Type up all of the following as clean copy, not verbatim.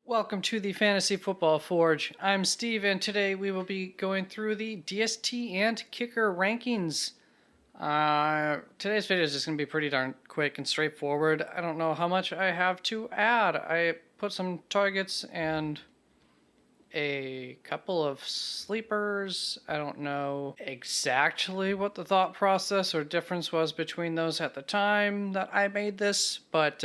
Welcome to the Fantasy Football Forge. I'm Steve, and today we will be going through the DST and kicker rankings. Today's video is just going to be pretty darn quick and straightforward. I don't know how much I have to add. I put some targets and a couple of sleepers. I don't know exactly what the thought process or difference was between those at the time that I made this, but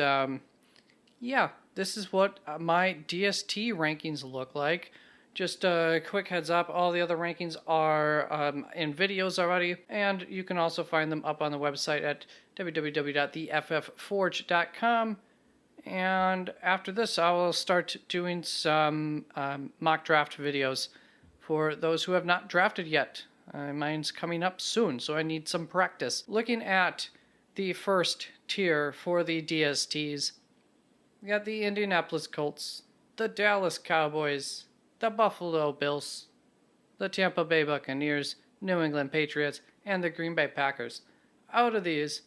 yeah, this is what my DST rankings look like. Just a quick heads up, all the other rankings are in videos already, and you can also find them up on the website at www.theFFforge.com. And after this, I will start doing some mock draft videos for those who have not drafted yet. Mine's coming up soon, so I need some practice. Looking at the first tier for the DSTs, we got the Indianapolis Colts, the Dallas Cowboys, the Buffalo Bills, the Tampa Bay Buccaneers, New England Patriots, and the Green Bay Packers. Out of these,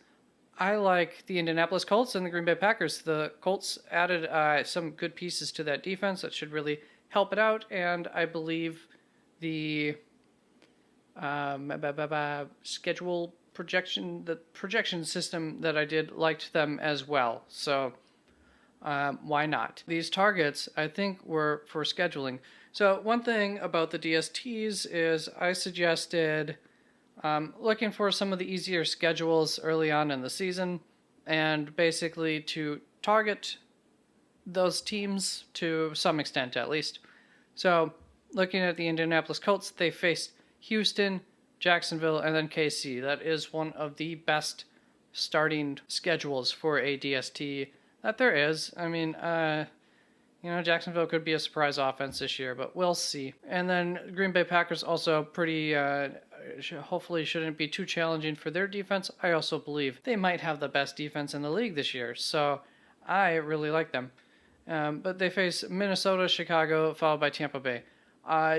I like the Indianapolis Colts and the Green Bay Packers. The Colts added some good pieces to that defense that should really help it out, and I believe the schedule projection, the projection system that I did liked them as well. So why not? These targets, I think, were for scheduling. So one thing about the DSTs is I suggested looking for some of the easier schedules early on in the season and basically to target those teams to some extent at least. So looking at the Indianapolis Colts, they faced Houston, Jacksonville, and then KC. That is one of the best starting schedules for a DST that there is. I mean, Jacksonville could be a surprise offense this year, but we'll see. And then Green Bay Packers also pretty, hopefully shouldn't be too challenging for their defense. I also believe they might have the best defense in the league this year, so I really like them. But they face Minnesota, Chicago, followed by Tampa Bay.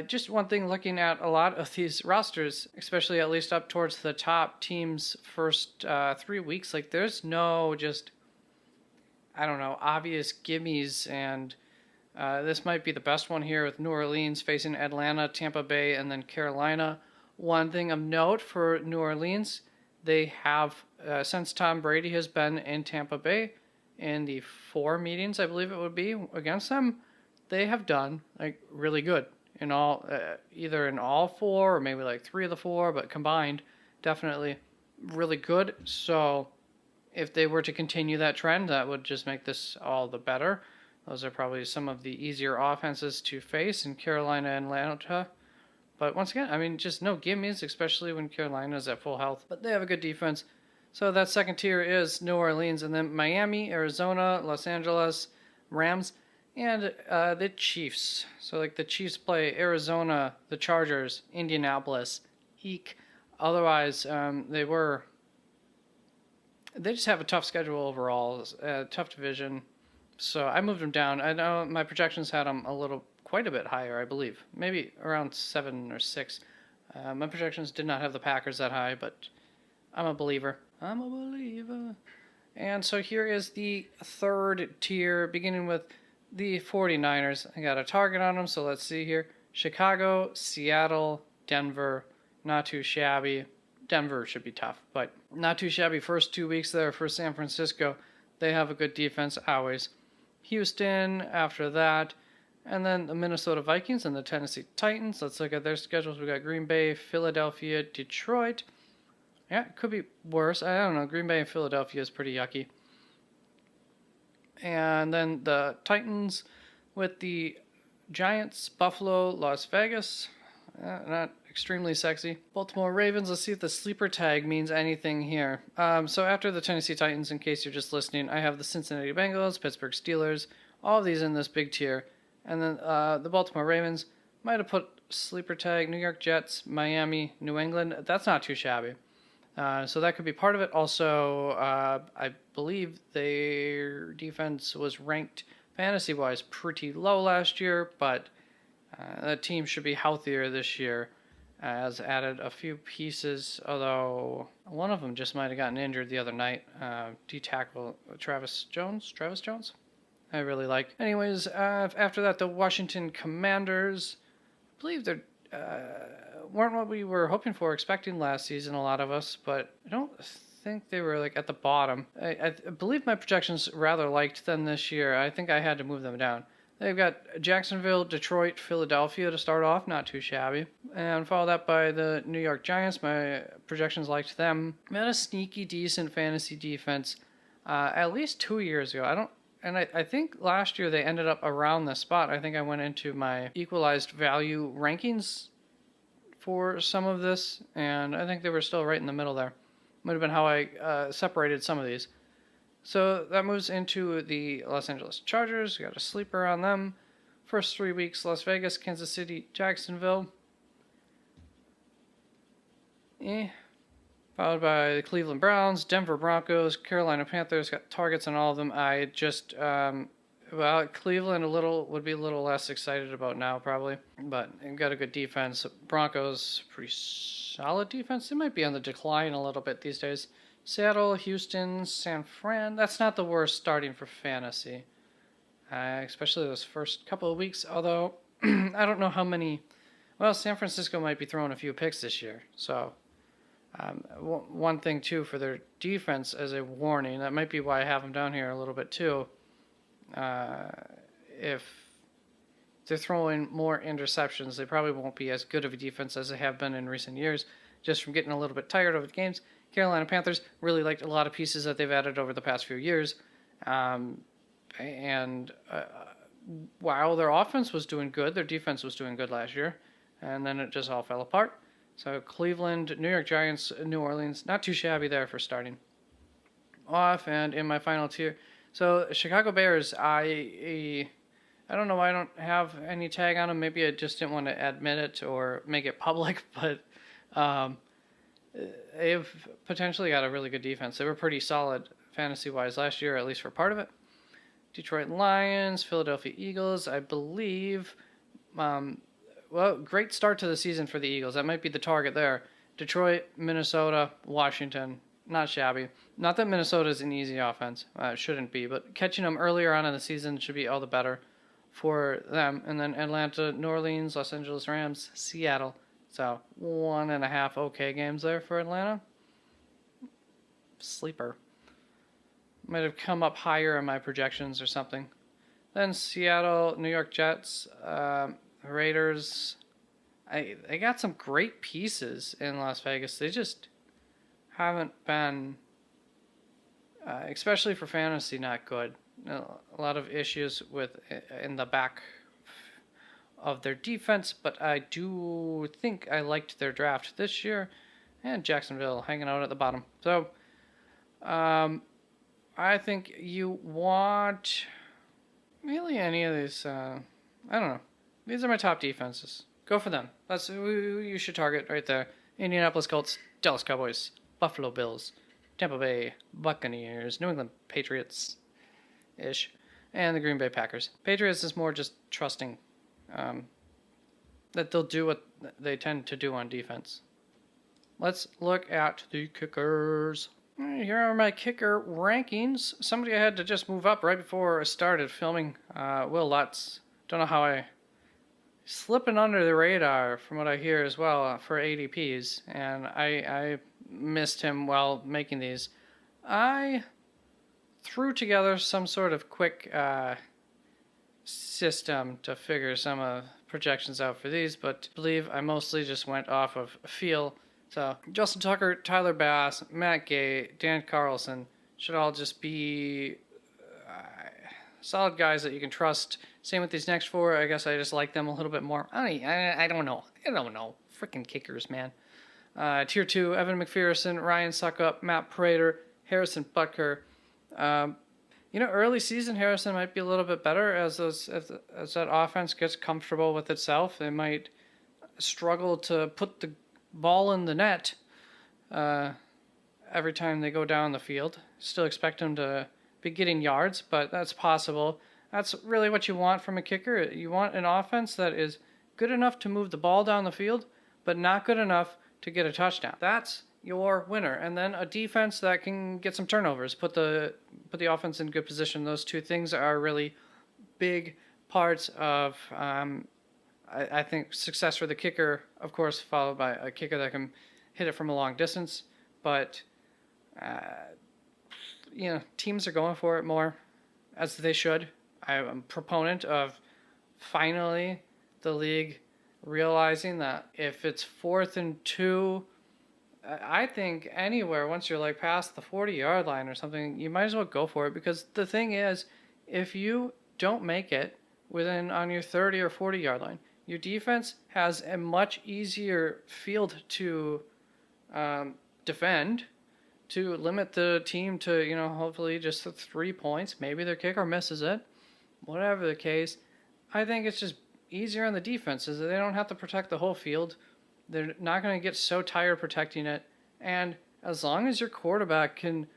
Just one thing, looking at a lot of these rosters, especially at least up towards the top teams' first 3 weeks, like there's no just, I don't know, obvious gimmies, and this might be the best one here with New Orleans facing Atlanta, Tampa Bay, and then Carolina. One thing of note for New Orleans, they have, since Tom Brady has been in Tampa Bay, in the 4 meetings, I believe it would be, against them, they have done like really good in all, either in all 4 or maybe like 3 of the 4, but combined, definitely really good. So if they were to continue that trend, that would just make this all the better. Those are probably some of the easier offenses to face in Carolina and Atlanta. But once again, I mean, just no gimmies, especially when Carolina is at full health. But they have a good defense. So that second tier is New Orleans, and then Miami, Arizona, Los Angeles, Rams, and the Chiefs. So like the Chiefs play Arizona, the Chargers, Indianapolis, Eek. Otherwise, they just have a tough schedule overall, tough division. So I moved them down. I know my projections had them quite a bit higher, I believe. Maybe around 7 or 6. My projections did not have the Packers that high, but I'm a believer. And so here is the third tier, beginning with the 49ers. I got a target on them, so let's see here. Chicago, Seattle, Denver, not too shabby. Denver should be tough, but not too shabby. First 2 weeks there for San Francisco. They have a good defense, always. Houston after that, and then the Minnesota Vikings and the Tennessee Titans. Let's look at their schedules. We got Green Bay, Philadelphia, Detroit. Yeah, it could be worse. I don't know. Green Bay and Philadelphia is pretty yucky. And then the Titans with the Giants, Buffalo, Las Vegas. Not extremely sexy. Baltimore Ravens. Let's see if the sleeper tag means anything here. So after the Tennessee Titans, in case you're just listening, I have the Cincinnati Bengals, Pittsburgh Steelers, all of these in this big tier. And then the Baltimore Ravens, might have put sleeper tag, New York Jets, Miami, New England. That's not too shabby. So that could be part of it. Also, I believe their defense was ranked fantasy-wise pretty low last year, but that team should be healthier this year. Has added a few pieces, although one of them just might have gotten injured the other night. D-tackle Travis Jones? I really like. Anyways, after that, the Washington Commanders, I believe they're weren't what we were hoping for, expecting last season, a lot of us, but I don't think they were like at the bottom. I believe my projections rather liked them this year. I think I had to move them down. They've got Jacksonville, Detroit, Philadelphia to start off, not too shabby. And followed that by the New York Giants. My projections liked them. They had a sneaky, decent fantasy defense at least 2 years ago. I think last year they ended up around this spot. I think I went into my equalized value rankings for some of this, and I think they were still right in the middle there. Might have been how I separated some of these. So that moves into the Los Angeles Chargers. We got a sleeper on them. First 3 weeks, Las Vegas, Kansas City, Jacksonville. Followed by the Cleveland Browns, Denver Broncos, Carolina Panthers. Got targets on all of them. I just, Cleveland would be a little less excited about now probably. But they've got a good defense. Broncos, pretty solid defense. They might be on the decline a little bit these days. Seattle, Houston, San Fran. That's not the worst starting for fantasy. Especially those first couple of weeks. Although, I don't know how many... Well, San Francisco might be throwing a few picks this year. So, one thing, too, for their defense as a warning. That might be why I have them down here a little bit, too. If they're throwing more interceptions, they probably won't be as good of a defense as they have been in recent years. Just from getting a little bit tired of the games. Carolina Panthers really liked a lot of pieces that they've added over the past few years. While their offense was doing good, their defense was doing good last year. And then it just all fell apart. So Cleveland, New York Giants, New Orleans, not too shabby there for starting off. And in my final tier, so Chicago Bears, I don't know why I don't have any tag on them. Maybe I just didn't want to admit it or make it public, but they've potentially got a really good defense. They were pretty solid fantasy-wise last year, at least for part of it. Detroit Lions, Philadelphia Eagles, I believe. Great start to the season for the Eagles. That might be the target there. Detroit, Minnesota, Washington, not shabby. Not that Minnesota is an easy offense. It shouldn't be, but catching them earlier on in the season should be all the better for them. And then Atlanta, New Orleans, Los Angeles Rams, Seattle. So 1.5 okay games there for Atlanta. Sleeper. Might have come up higher in my projections or something. Then Seattle, New York Jets, Raiders. They got some great pieces in Las Vegas. They just haven't been, especially for fantasy, not good. A lot of issues in the back of their defense, but I do think I liked their draft this year, and Jacksonville hanging out at the bottom. So, I think you want really any of these. I don't know. These are my top defenses. Go for them. That's who you should target right there. Indianapolis Colts, Dallas Cowboys, Buffalo Bills, Tampa Bay Buccaneers, New England Patriots-ish, and the Green Bay Packers. Patriots is more just trusting that they'll do what they tend to do on defense. Let's look at the kickers. Here are my kicker rankings. Somebody I had to just move up right before I started filming, Will Lutz. Don't know how I... Slipping under the radar from what I hear as well for ADPs, and I missed him while making these. I threw together some sort of quick system to figure some of projections out for these, but I believe I mostly just went off of feel. So Justin Tucker, Tyler Bass, Matt Gay, Dan Carlson should all just be solid guys that you can trust. Same with these next four. I guess I just like them a little bit more. I don't know. Freaking kickers, man. Tier 2, Evan McPherson, Ryan Suckup, Matt Prater, Harrison Butker. Early season Harrison might be a little bit better as that offense gets comfortable with itself. They might struggle to put the ball in the net every time they go down the field. Still expect them to be getting yards, but that's possible. That's really what you want from a kicker. You want an offense that is good enough to move the ball down the field, but not good enough to get a touchdown. That's your winner. And then a defense that can get some turnovers, put the offense in good position. Those two things are really big parts of I think success for the kicker, of course, followed by a kicker that can hit it from a long distance. But teams are going for it more, as they should. I'm a proponent of finally the league realizing that if it's 4th and 2, I think anywhere once you're like past the 40-yard line or something, you might as well go for it, because the thing is, if you don't make it within on your 30 or 40-yard line, your defense has a much easier field to defend, to limit the team to, hopefully just 3 points. Maybe their kicker misses it. Whatever the case, I think it's just easier on the defenses. They don't have to protect the whole field. They're not going to get so tired protecting it. And as long as your quarterback can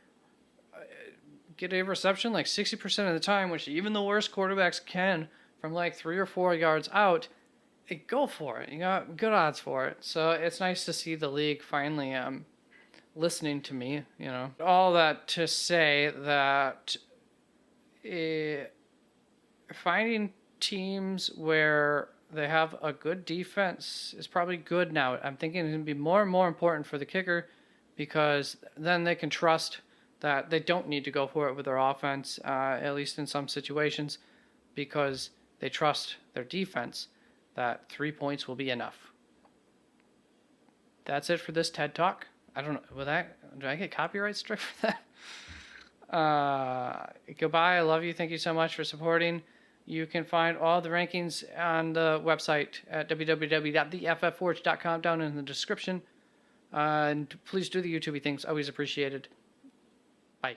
get a reception like 60% of the time, which even the worst quarterbacks can from like 3 or 4 yards out, go for it. You got good odds for it. So it's nice to see the league finally listening to me, All that to say that finding teams where they have a good defense is probably good now. I'm thinking it's going to be more and more important for the kicker, because then they can trust that they don't need to go for it with their offense, at least in some situations, because they trust their defense that 3 points will be enough. That's it for this TED Talk. I don't know. Did I get copyright strike for that? Goodbye. I love you. Thank you so much for supporting. You can find all the rankings on the website at www.theFFforge.com down in the description. And please do the YouTube things. Always appreciated. Bye.